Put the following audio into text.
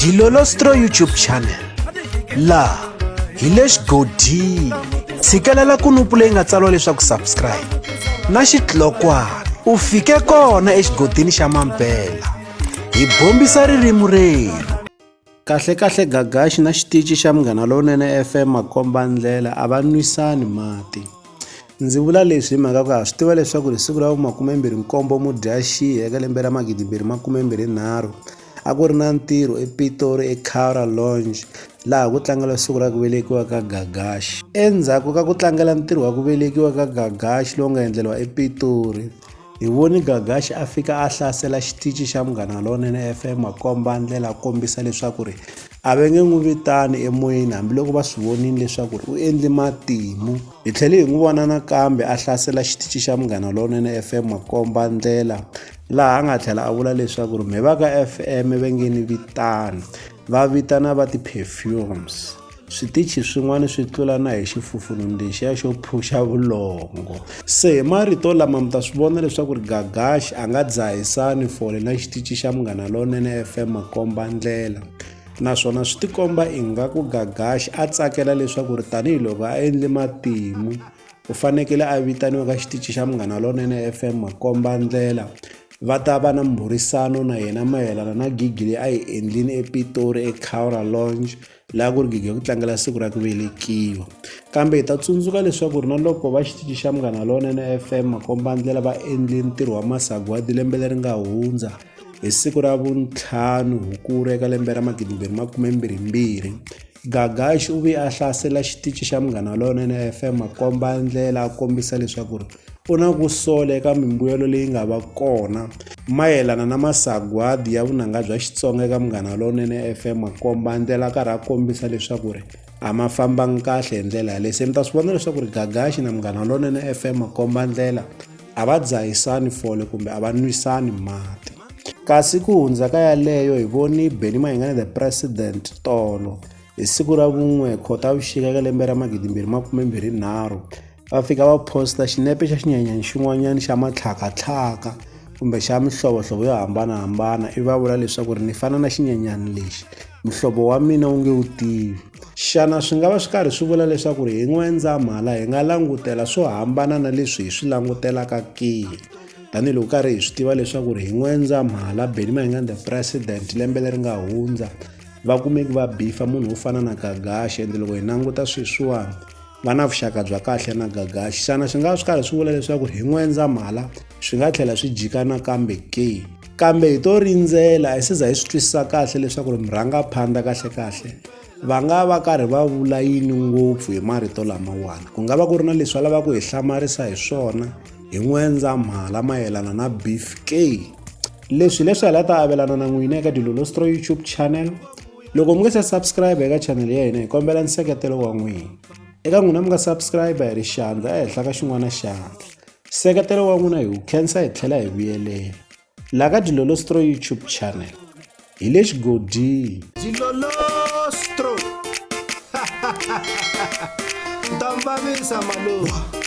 Dilolostro YouTube channel laha hi le xigodini. Tshikelela kunupu leyi nga tsariwa leswaku subscribe na xitlokwana u fike kona exigodini xa Mampela. Hi bombisa ririmi rero. Kahle Gagashi na xitichi xa Munghana Lonene FM makomba ndlela a va nwisani mati. Ndzi vula leswi hi mhaka ku ha swi tiva leswaku hi siku ra 27 Mudyaxihi eka lembe ra 2023 a ku ri na ntirho ePitori eKaura Lounge laha ku tlangela siku ra ku velekiwa ka Gagashi. Endzhaku ka ku tlangela ntirho wa ku velekiwa ka Gagashi lowu nga endleriwa ePitori, hi voni Gagashi a fika a hlasela xitichi xa Munghana Lonene FM makomba ndlela a kombisa leswaku ri a va nge n'wi vitani emoyeni hambiloko va swi vonile leswaku u endli matimu. Hi tlhele hi n'wi vona nakambe a hlasela xitichi xa Munghana Lonene FM makomba ndlela laha a nga tlhela a vula leswaku ri mi va ka FM va nge ni vitani, va vitana va ti-perfumes. Switichi swin'wana swi tlula na hi xifufunu lexiya xo phuxa vulongo. Se hi marito lama mi ta swi vona leswaku ri Gagashi a nga dzahisani fole na xitichi xa Munghana Lonene FM makomba ndlela. Naswona swi tikomba ingaku Gagashi a tsakela leswaku ri tanihiloko a endli matimu u fanekele a vitaniwa ka xitichi xa Munghana Lonene FM makomba ndlela va ta va na mbhurisano na yena mayelana na gigi leyi a yi endlini ePitori eKaura Lounge laha ku ri gigi ya ku tlangela siku ra ku velekiwa. Kambe hi ta tsundzuka leswaku ri na loko va xitichi xa Munghana Lonene FM makomba ndlela va endli ntirho wa masagwadi lembe leri nga hundza hi siku ra vu5 Hukuri eka lembe ra 2022, Gagashi u ve a hlasela xitichi xa Munghana Lonene FM makomba ndlela a kombisa leswaku ri u na ku sola eka mimbuyelo leyi nga va kona mayelana na masagwadi ya vunanga bya Xitsonga eka Munghana Lonene FM makomba ndlela karhi a kombisa leswaku ri a ma fambangi kahle hi ndlela yaleyo. Se mi ta swi vona leswaku ri Gagashi na Munghana Lonene FM makomba ndlela a va dzahisani fole kumbe a va nwisani mati. Kasi ku hundza ka yaleyo hi voni Benny Mayengani the President tolo hi siku ra vu1 Khotavuxika eka lembe ra 2023 va fika va posta xinepe xa xinyenyani xin'wanyana xa matlhakatlhaka kumbe xa mihlovohlovo yo hambanahambana ivi va vula leswaku ri ni fana na xinyenyani lexi, mihlovo wa mina wu nge wu tivi. Xana swi nga va swi karhi swi vula leswaku ri hi N'wendzamhala hi nga langutela swo hambana na leswi hi swi langutelaka ke? Tanihiloko karhi hi swi tiva leswaku ri hi N'wendzamhala Benny Mayengani the President lembe leri nga hundza va kumeki va bifa munhu wo fana na Gagashi, ende loko hi languta sweswiwani va na vuxaka bya kahle na Gagashi. Xana swi nga swi karhi swi vula leswaku ri hi N'wendzamhala swi nga tlhela swi jika nakambe ke? Kambe hi to rindzela hi siza hi swi twisisa kahle leswaku ri murhangaphandla kahle va nga va karhi va vula yini ngopfu hi marito lamawani. Ku nga va ku ri na leswi va lavaka ku hi hlamarisa hi swona hi N'wendzamhala mayelana na beef ke? Leswi hi hala ta avelana na n'wina eka Dilolostro YouTube channel. Loko mi nga se subscribe eka channel ya hina hi kombela nseketelo wa n'wina. Eka n'wina mi nga subscribe hi ri xandla ehenhla ka xin'wana xandla. Nseketelo wa n'wina hi wu khensa hi tlhela hi vuyelela. Laha ka Dilolostro YouTube channel hi le xigodini. Dilolostro. Ndambavisa malume.